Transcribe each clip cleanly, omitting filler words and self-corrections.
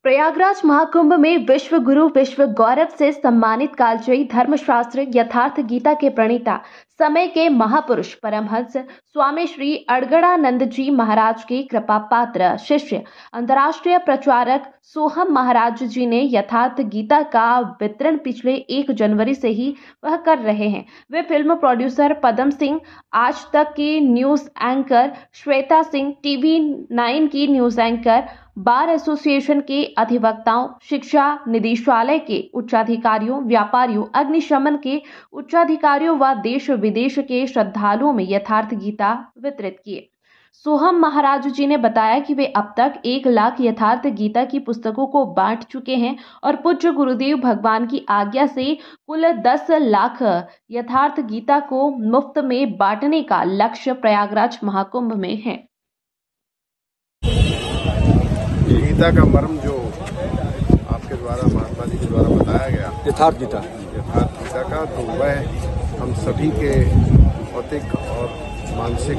प्रयागराज महाकुंभ में विश्व गुरु विश्व गौरव से सम्मानित कालजयी धर्मशास्त्र यथार्थ गीता के प्रणेता समय के महापुरुष परमहंस स्वामी श्री अड़गड़ानंद जी महाराज के कृपा पात्र शिष्य अंतर्राष्ट्रीय प्रचारक सोहम महाराज जी ने यथार्थ गीता का वितरण पिछले 1 जनवरी से ही वह कर रहे हैं। वे फिल्म प्रोड्यूसर पदम सिंह, आज तक की news anchor Shweta Singh, TV 9 की न्यूज एंकर, बार एसोसिएशन के अधिवक्ताओं, शिक्षा निदेशालय के उच्चाधिकारियों, व्यापारियों, अग्निशमन के उच्चाधिकारियों व देश विदेश के श्रद्धालुओं में यथार्थ गीता वितरित किए। सोहम महाराज जी ने बताया कि वे अब तक 1 लाख यथार्थ गीता की पुस्तकों को बांट चुके हैं और पूज्य गुरुदेव भगवान की आज्ञा से कुल 10 लाख यथार्थ गीता को मुफ्त में बांटने का लक्ष्य प्रयागराज महाकुंभ में है। गीता का मर्म जो आपके द्वारा महात्मा जी के द्वारा बताया गया, यथार्थ गीता का, तो वह हम सभी के भौतिक और मानसिक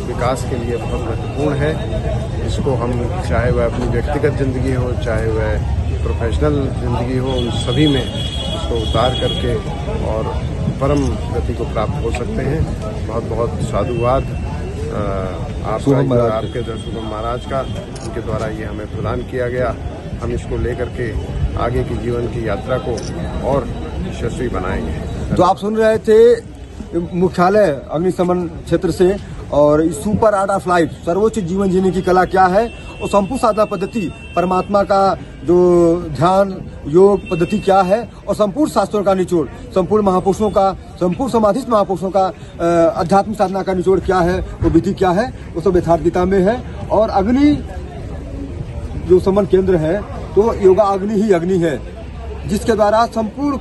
विकास के लिए बहुत महत्वपूर्ण है। इसको हम, चाहे वह अपनी व्यक्तिगत जिंदगी हो, चाहे वह प्रोफेशनल जिंदगी हो, उन सभी में इसको उतार करके और परम गति को प्राप्त हो सकते हैं। बहुत बहुत साधुवाद आपके दर्शकों महाराज का, उनके द्वारा ये हमें प्रदान किया गया। हम इसको लेकर के आगे की जीवन की यात्रा को और यशस्वी बनाएंगे। तो आप सुन रहे थे मुख्यालय अग्निशमन क्षेत्र से, और सुपर आर्ट ऑफ लाइफ, सर्वोच्च जीवन जीने की कला क्या है और संपूर्ण साधना पद्धति, परमात्मा का जो ध्यान योग पद्धति क्या है, और संपूर्ण शास्त्रों का निचोड़, संपूर्ण महापुरुषों का, संपूर्ण समाधिस्थ महापुरुषों का आध्यात्मिक साधना का निचोड़ क्या है, वो विधि क्या है, वो सब यथार्थ गीता में है। और अग्नि जो समन केंद्र है, तो योगा अग्नि ही अग्नि है, जिसके द्वारा संपूर्ण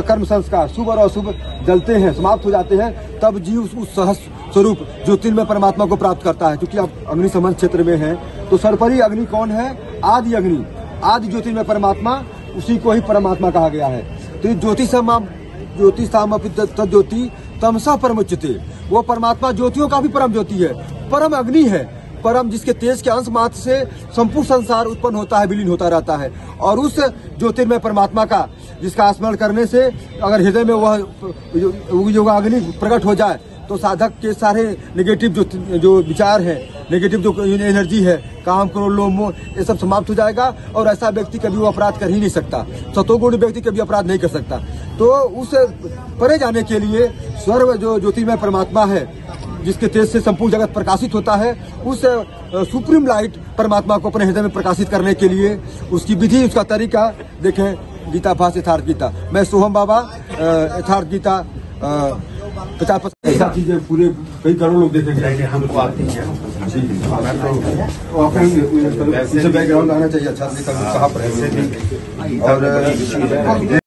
कर्म संस्कार शुभ और अशुभ जलते हैं, समाप्त हो जाते हैं। तब जीव उस सहज स्वरूप ज्योतिर्मय परमात्मा को प्राप्त करता है। क्योंकि आप अग्नि समन क्षेत्र में हैं, तो सर्वोपरि अग्नि कौन है? आदि अग्नि, आदि ज्योतिर्मय परमात्मा, उसी को ही परमात्मा कहा गया है। तो ज्योतिषामपि तज्ज्योति तमसा परमुच्यते, वो परमात्मा ज्योतियों का भी परम ज्योति है, परम अग्नि है, परम, जिसके तेज के अंश मात्र से संपूर्ण संसार उत्पन्न होता है, विलीन होता रहता है। और उस ज्योतिर्मय परमात्मा का, जिसका स्मरण करने से अगर हृदय में वह योगाग्नि प्रकट हो जाए, तो साधक के सारे नेगेटिव जो विचार है, नेगेटिव जो एनर्जी है, काम, क्रोध, लोभ, मोह, ये सब समाप्त हो जाएगा। और ऐसा व्यक्ति कभी वो अपराध कर ही नहीं सकता, सतोगुण व्यक्ति कभी अपराध नहीं कर सकता। तो उस परे जाने के लिए सर्व जो ज्योतिर्मय परमात्मा है, जिसके तेज से संपूर्ण जगत प्रकाशित होता है, उस सुप्रीम लाइट परमात्मा को अपने हृदय में प्रकाशित करने के लिए उसकी विधि, उसका तरीका देखें, गीता भाष्य यथार्थ गीता। मैं सोहम बाबा, यथार्थ गीता 50% ऐसा चीजें पूरे कई करोड़ लोग देखेंगे, हमको आती है। बैकग्राउंड आना चाहिए अच्छा, कहाँ पर है और